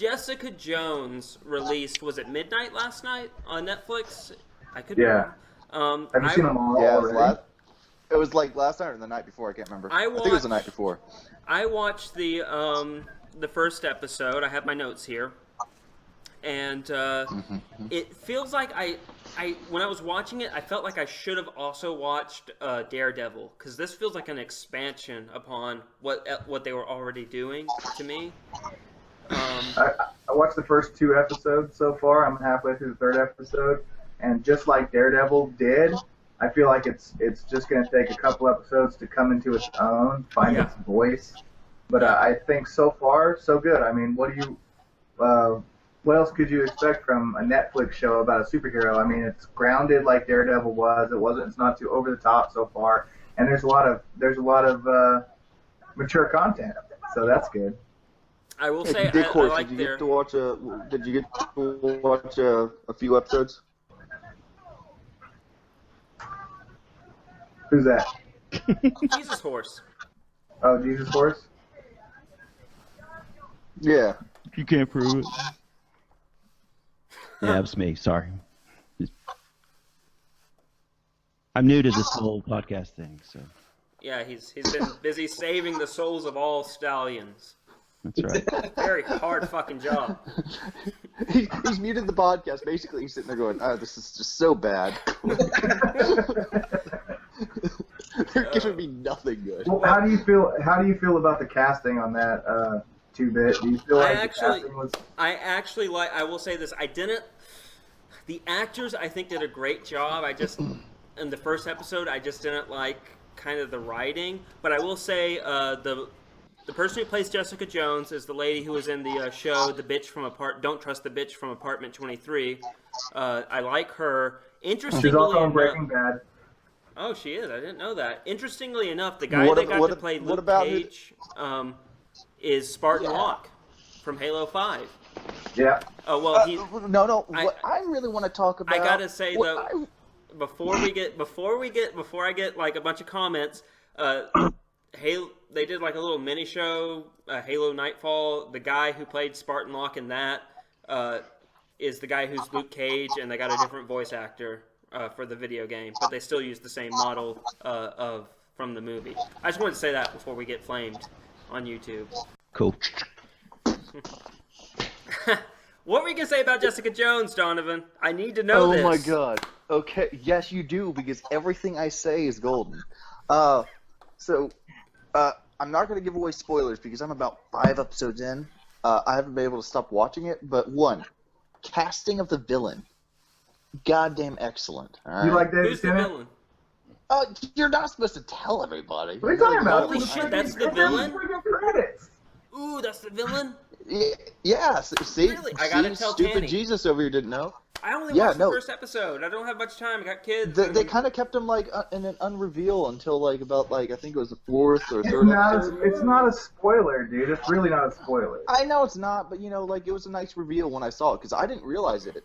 Jessica Jones released, was it midnight last night on Netflix? I could Yeah. be wrong. Have you seen them all Yeah, already? it was like last night or the night before. I can't remember. I think it was the night before. I watched the first episode. I have my notes here, and it feels like I when I was watching it, I felt like I should have also watched Daredevil, because this feels like an expansion upon what they were already doing to me. I watched the first 2 episodes so far. I'm halfway through the 3rd episode, and just like Daredevil did, I feel like it's just going to take a couple episodes to come into its own, find its voice. But I think so far, so good. I mean, what else could you expect from a Netflix show about a superhero? I mean, it's grounded like Daredevil was. It's not too over the top so far, and there's a lot of mature content, so that's good. I will say, Did I like you get to watch a few episodes? Who's that? Jesus Horse. Oh, Jesus Horse? Yeah. You can't prove it. Yeah, it was me. Sorry. I'm new to this whole podcast thing, so. Yeah, he's been busy saving the souls of all stallions. That's right. Very hard fucking job. He's muted the podcast. Basically, he's sitting there going, "Oh, this is just so bad. They're giving me nothing good." Well, how do you feel about the casting on that 2-bit? Do you feel like the casting was? I will say this. The actors, I think, did a great job. In the first episode, I just didn't like kind of the writing. But I will say the person who plays Jessica Jones is the lady who was in the show Don't Trust the Bitch from Apartment 23. I like her. Interestingly She's also in enough, Breaking Bad. Oh, she is. I didn't know that. Interestingly enough, the guy that got to play Luke Cage is Spartan Locke from Halo 5. Yeah. Oh well, No. What I really want to talk about. I gotta say though, before I get like a bunch of comments, Halo. They did like a little mini show, Halo Nightfall. The guy who played Spartan Locke in that is the guy who's Luke Cage, and they got a different voice actor for the video game, but they still use the same model from the movie. I just wanted to say that before we get flamed on YouTube. Cool. What were you gonna say about Jessica Jones, Donovan? I need to know this. Oh my god. Okay, yes you do, because everything I say is golden. I'm not going to give away spoilers because I'm about 5 episodes in. I haven't been able to stop watching it, but casting of the villain, goddamn excellent. All right? You like David Who's the Tennant? villain? You're not supposed to tell everybody. What are you talking about? Holy shit, that's the villain? Credits. Ooh, that's the villain? Yeah, see? Really? I gotta tell stupid Tanny. Jesus over here didn't know. I only watched the first episode. I don't have much time. I got kids. They kind of kept him like in an unreveal until like about I think it was the 4th or 3rd episode. It's not a spoiler, dude. It's really not a spoiler. I know it's not, but it was a nice reveal when I saw it because I didn't realize it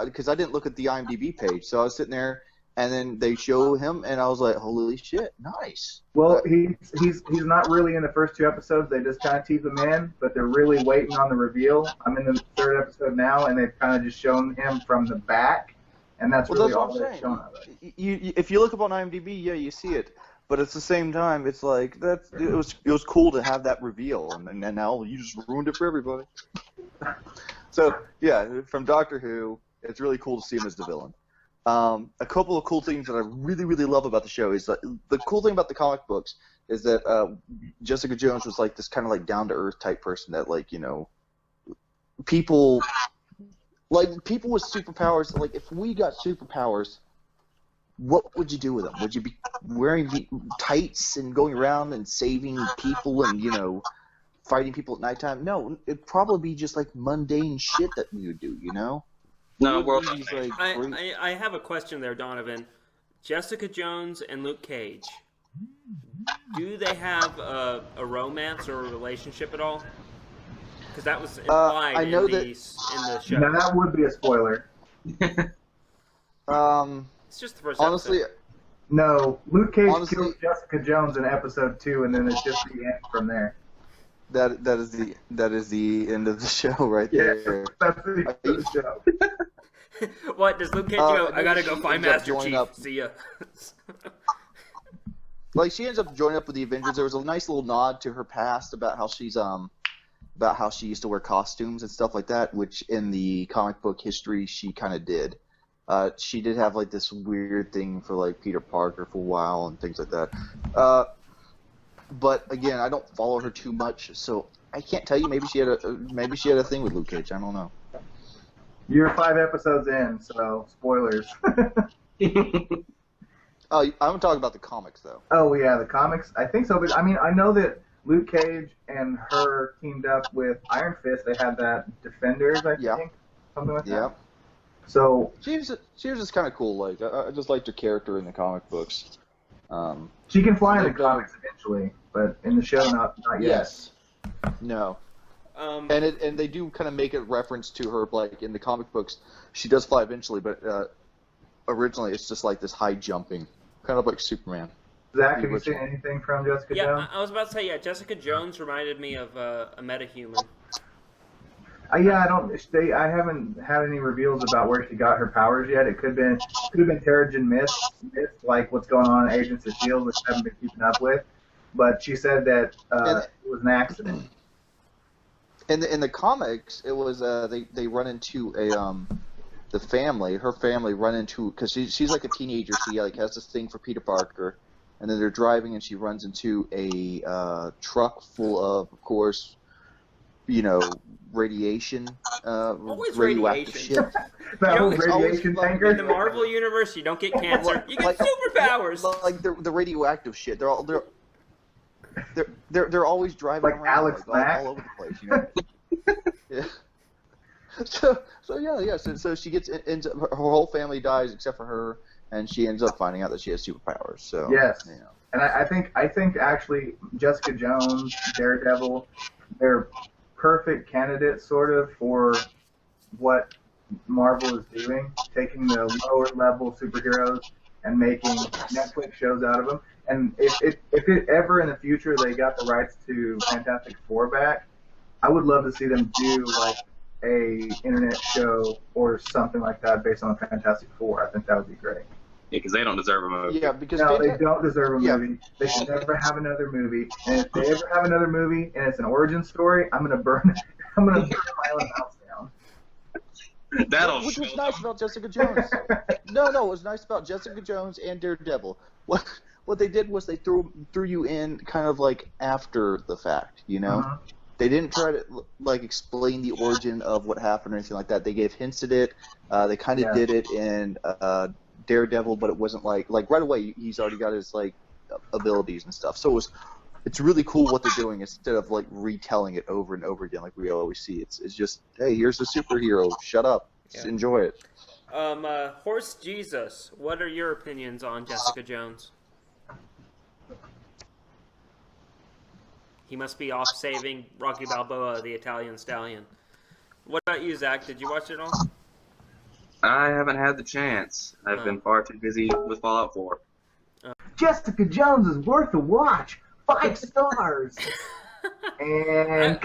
because I didn't look at the IMDb page. So I was sitting there and then they show him and I was like, holy shit, nice. Well, he's not really in the first 2 episodes. They just kind of tease him in, but they're really waiting on the reveal. I'm in the 3rd episode now, and they've kind of just shown him from the back, and that's really all they've shown of it. If you look up on IMDb, yeah, you see it. But at the same time, it's like it was cool to have that reveal, and now you just ruined it for everybody. So yeah, from Doctor Who, it's really cool to see him as the villain. A couple of cool things that I really, really love about the show is that the cool thing about the comic books is that Jessica Jones was like this kind of like down-to-earth type person that people with superpowers, like if we got superpowers, what would you do with them? Would you be wearing tights and going around and saving people and fighting people at nighttime? No, it'd probably be just like mundane shit that we would do, No, I have a question there, Donovan. Jessica Jones and Luke Cage, do they have a romance or a relationship at all? Because that was implied in the show. Now that would be a spoiler. It's just the first honestly, episode. No, Luke Cage kills Jessica Jones in episode 2, and then it's just the end from there. that is the end of the show right there. That's the end of the show. What does Luke Cage go? I gotta go find Master Chief. Up. See ya. Like she ends up joining up with the Avengers. There was a nice little nod to her past about how she used to wear costumes and stuff like that, which in the comic book history she kind of did. She did have like this weird thing for like Peter Parker for a while and things like that. But again, I don't follow her too much, so I can't tell you. Maybe she had a thing with Luke Cage. I don't know. You're 5 episodes in, so spoilers. Oh, I'm talking about the comics though. Oh yeah, the comics. I think so, but I mean, I know that Luke Cage and her teamed up with Iron Fist. They had that Defenders, I think, something like that. Yeah. So she was just kind of cool. Like I just liked her character in the comic books. She can fly in the comics eventually, but in the show, not yet. Yes. No. And they do kind of make a reference to her, like in the comic books, she does fly eventually, but originally it's just like this high jumping, kind of like Superman. Zach, have you seen anything from Jessica Jones? I was about to say, Jessica Jones reminded me of a metahuman. Yeah, I haven't had any reveals about where she got her powers yet. It could have been Terrigen Mist, like what's going on in Agents of S.H.I.E.L.D., which I haven't been keeping up with. But she said that it was an accident. In the comics, it was they run into the family. Her family run into, because she's like a teenager. She like has this thing for Peter Parker, and then they're driving and she runs into a truck full of course, radiation, radioactive shit. Radiation tanker. In the Marvel universe, you don't get cancer, you get superpowers. Like the radioactive shit. They're always driving like around Alex Mack. all over the place, Yeah. So she ends up, her whole family dies except for her, and she ends up finding out that she has superpowers. So yes, and I think actually Jessica Jones, Daredevil, they're perfect candidates sort of for what Marvel is doing, taking the lower level superheroes and making Netflix shows out of them. And if it ever in the future they got the rights to Fantastic Four back, I would love to see them do like a internet show or something like that based on Fantastic Four. I think that would be great. Yeah, because they don't deserve a movie. Yeah, because they don't deserve a movie. They should never have another movie. And if they ever have another movie and it's an origin story, I'm gonna burn my own house down. Which was nice about Jessica Jones. No, it was nice about Jessica Jones and Daredevil. What they did was they threw you in kind of like after the fact, Uh-huh. They didn't try to like explain the origin of what happened or anything like that. They gave hints at it. They kind of did it in Daredevil, but it wasn't like right away he's already got his like abilities and stuff. So it's really cool what they're doing instead of like retelling it over and over again like we always see. It's just, hey, here's the superhero. Shut up. Just enjoy it. Horse Jesus, what are your opinions on Jessica Jones? He must be off saving Rocky Balboa, the Italian stallion. What about you, Zach? Did you watch it all? I haven't had the chance. I've been far too busy with Fallout 4. Jessica Jones is worth a watch. 5 stars. And